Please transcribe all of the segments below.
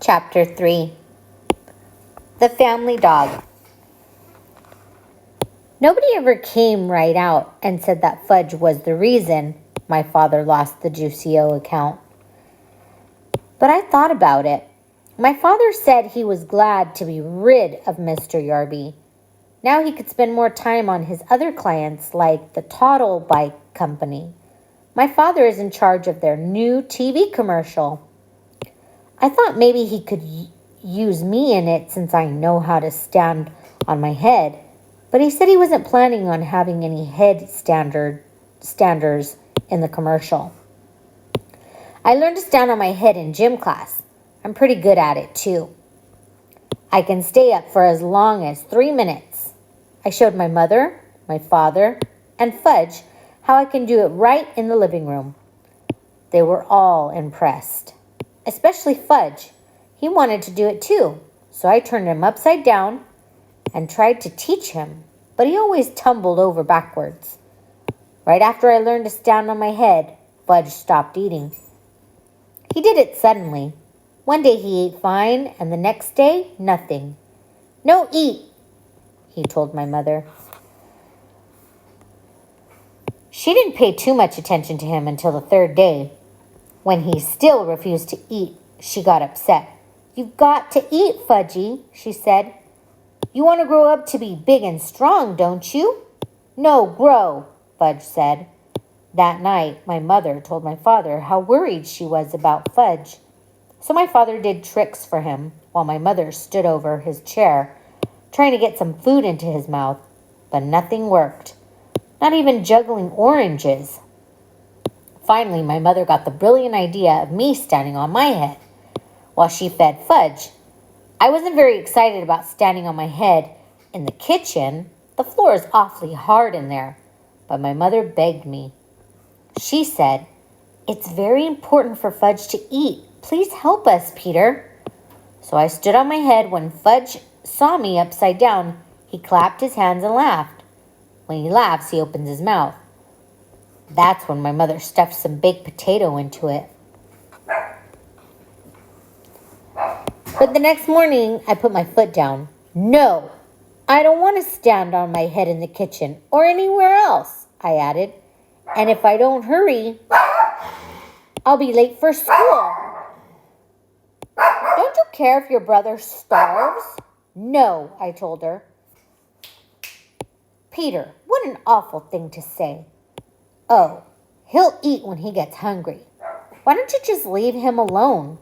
Chapter 3. The Family Dog. Nobody ever came right out and said that Fudge was the reason my father lost the Juicio account. But I thought about it. My father said he was glad to be rid of Mr. Yarby. Now he could spend more time on his other clients like the Toddle Bike Company. My father is in charge of their new TV commercial. I thought maybe he could use me in it since I know how to stand on my head, but he said he wasn't planning on having any head standers in the commercial. I learned to stand on my head in gym class. I'm pretty good at it too. I can stay up for as long as 3 minutes. I showed my mother, my father, and Fudge how I can do it right in the living room. They were all impressed. Especially Fudge. He wanted to do it too, so I turned him upside down and tried to teach him, but he always tumbled over backwards. Right after I learned to stand on my head, Fudge stopped eating. He did it suddenly. One day he ate fine, and the next day, nothing. "No eat," he told my mother. She didn't pay too much attention to him until the third day. When he still refused to eat, she got upset. "You've got to eat, Fudgy," she said. "You want to grow up to be big and strong, don't you?" "No, grow," Fudge said. That night, my mother told my father how worried she was about Fudge. So my father did tricks for him while my mother stood over his chair, trying to get some food into his mouth, but nothing worked. Not even juggling oranges. Finally, my mother got the brilliant idea of me standing on my head while she fed Fudge. I wasn't very excited about standing on my head in the kitchen. The floor is awfully hard in there, but my mother begged me. She said, "It's very important for Fudge to eat. Please help us, Peter." So I stood on my head. When Fudge saw me upside down, he clapped his hands and laughed. When he laughs, he opens his mouth. That's when my mother stuffed some baked potato into it. But the next morning, I put my foot down. "No, I don't want to stand on my head in the kitchen or anywhere else," I added. "And if I don't hurry, I'll be late for school." "Don't you care if your brother starves?" "No," I told her. "Peter, what an awful thing to say." "Oh, he'll eat when he gets hungry. Why don't you just leave him alone?"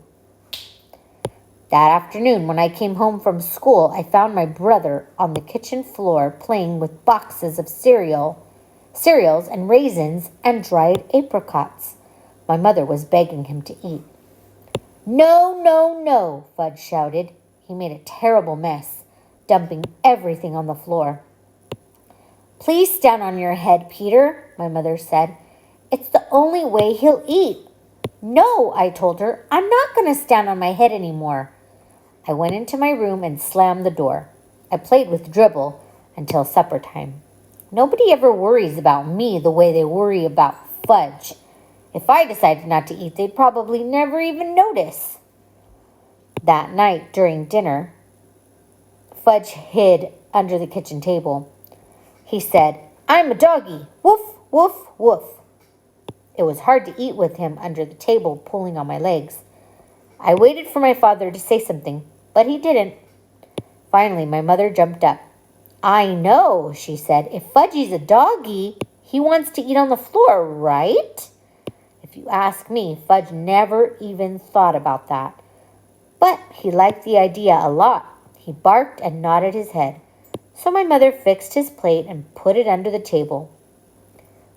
That afternoon, when I came home from school, I found my brother on the kitchen floor playing with boxes of cereals and raisins and dried apricots. My mother was begging him to eat. "No, no, no," Fudge shouted. He made a terrible mess, dumping everything on the floor. "Please stand on your head, Peter," my mother said. "It's the only way he'll eat." "No," I told her. "I'm not going to stand on my head anymore." I went into my room and slammed the door. I played with Dribble until supper time. Nobody ever worries about me the way they worry about Fudge. If I decided not to eat, they'd probably never even notice. That night during dinner, Fudge hid under the kitchen table. He said, "I'm a doggy. Woof, woof, woof." It was hard to eat with him under the table pulling on my legs. I waited for my father to say something, but he didn't. Finally, my mother jumped up. "I know," she said. "If Fudgy's a doggy, he wants to eat on the floor, right?" If you ask me, Fudge never even thought about that. But he liked the idea a lot. He barked and nodded his head. So my mother fixed his plate and put it under the table.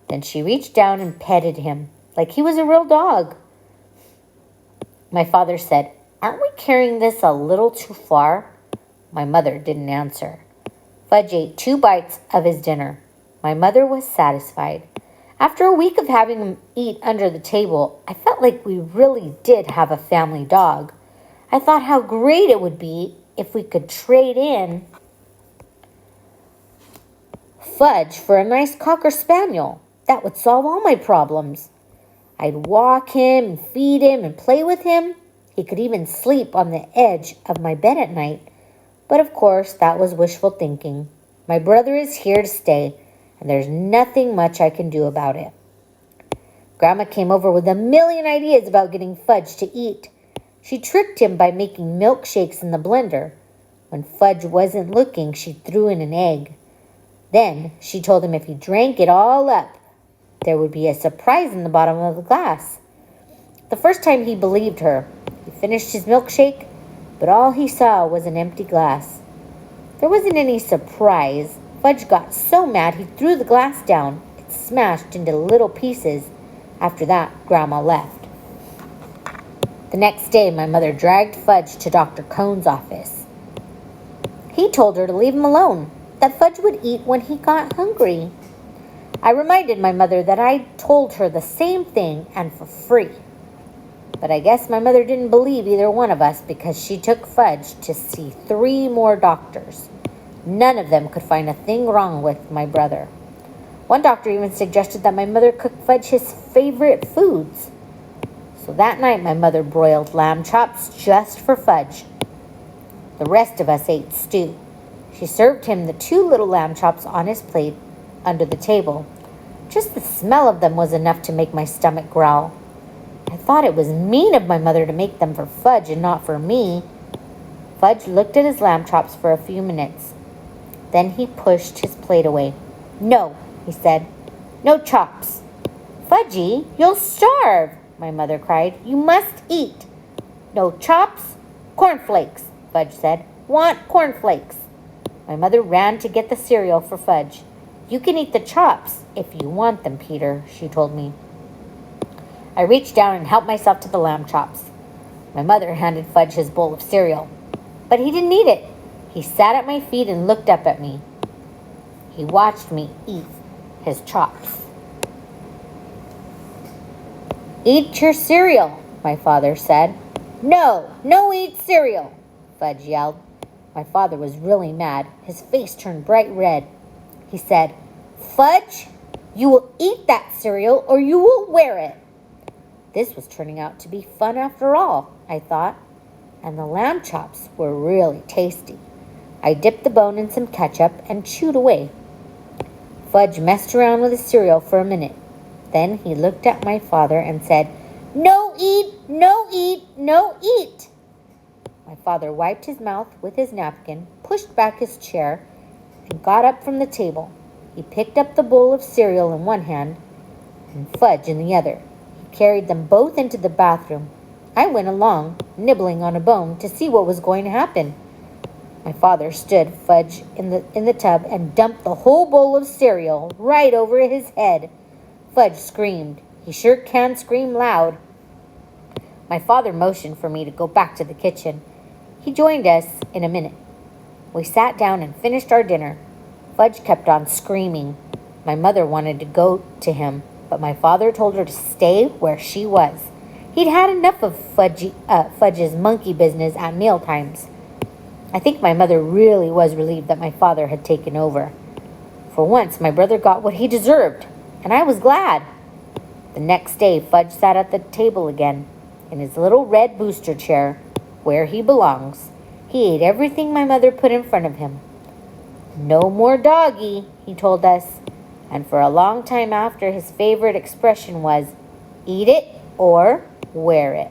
Then she reached down and petted him like he was a real dog. My father said, "Aren't we carrying this a little too far?" My mother didn't answer. Fudge ate 2 bites of his dinner. My mother was satisfied. After a week of having him eat under the table, I felt like we really did have a family dog. I thought how great it would be if we could trade in Fudge for a nice Cocker Spaniel. That would solve all my problems. I'd walk him and feed him and play with him. He could even sleep on the edge of my bed at night. But of course, that was wishful thinking. My brother is here to stay, and there's nothing much I can do about it. Grandma came over with a million ideas about getting Fudge to eat. She tricked him by making milkshakes in the blender. When Fudge wasn't looking, she threw in an egg. Then she told him if he drank it all up, there would be a surprise in the bottom of the glass. The first time he believed her. He finished his milkshake, but all he saw was an empty glass. There wasn't any surprise. Fudge got so mad he threw the glass down. It smashed into little pieces. After that, Grandma left. The next day, my mother dragged Fudge to Dr. Cohn's office. He told her to leave him alone, that Fudge would eat when he got hungry. I reminded my mother that I told her the same thing and for free. But I guess my mother didn't believe either one of us because she took Fudge to see 3 more doctors. None of them could find a thing wrong with my brother. One doctor even suggested that my mother cook Fudge his favorite foods. So that night my mother broiled lamb chops just for Fudge. The rest of us ate stew. She served him the 2 little lamb chops on his plate under the table. Just the smell of them was enough to make my stomach growl. I thought it was mean of my mother to make them for Fudge and not for me. Fudge looked at his lamb chops for a few minutes. Then he pushed his plate away. "No," he said. "No chops." "Fudgy, you'll starve," my mother cried. "You must eat." "No chops? Cornflakes," Fudge said. "Want cornflakes." My mother ran to get the cereal for Fudge. "You can eat the chops if you want them, Peter," she told me. I reached down and helped myself to the lamb chops. My mother handed Fudge his bowl of cereal, but he didn't eat it. He sat at my feet and looked up at me. He watched me eat his chops. "Eat your cereal," my father said. "No, no eat cereal," Fudge yelled. My father was really mad. His face turned bright red. He said, "Fudge, you will eat that cereal or you will wear it." This was turning out to be fun after all, I thought, and the lamb chops were really tasty. I dipped the bone in some ketchup and chewed away. Fudge messed around with the cereal for a minute. Then he looked at my father and said, "No eat, no eat, no eat." My father wiped his mouth with his napkin, pushed back his chair, and got up from the table. He picked up the bowl of cereal in one hand and Fudge in the other. He carried them both into the bathroom. I went along, nibbling on a bone, to see what was going to happen. My father stood Fudge in the tub and dumped the whole bowl of cereal right over his head. Fudge screamed. He sure can scream loud. My father motioned for me to go back to the kitchen. He joined us in a minute. We sat down and finished our dinner. Fudge kept on screaming. My mother wanted to go to him, but my father told her to stay where she was. He'd had enough of Fudge's monkey business at meal times. I think my mother really was relieved that my father had taken over. For once, my brother got what he deserved, and I was glad. The next day, Fudge sat at the table again, in his little red booster chair, where he belongs. He ate everything my mother put in front of him. "No more doggy," he told us, and for a long time after, his favorite expression was, "Eat it or wear it."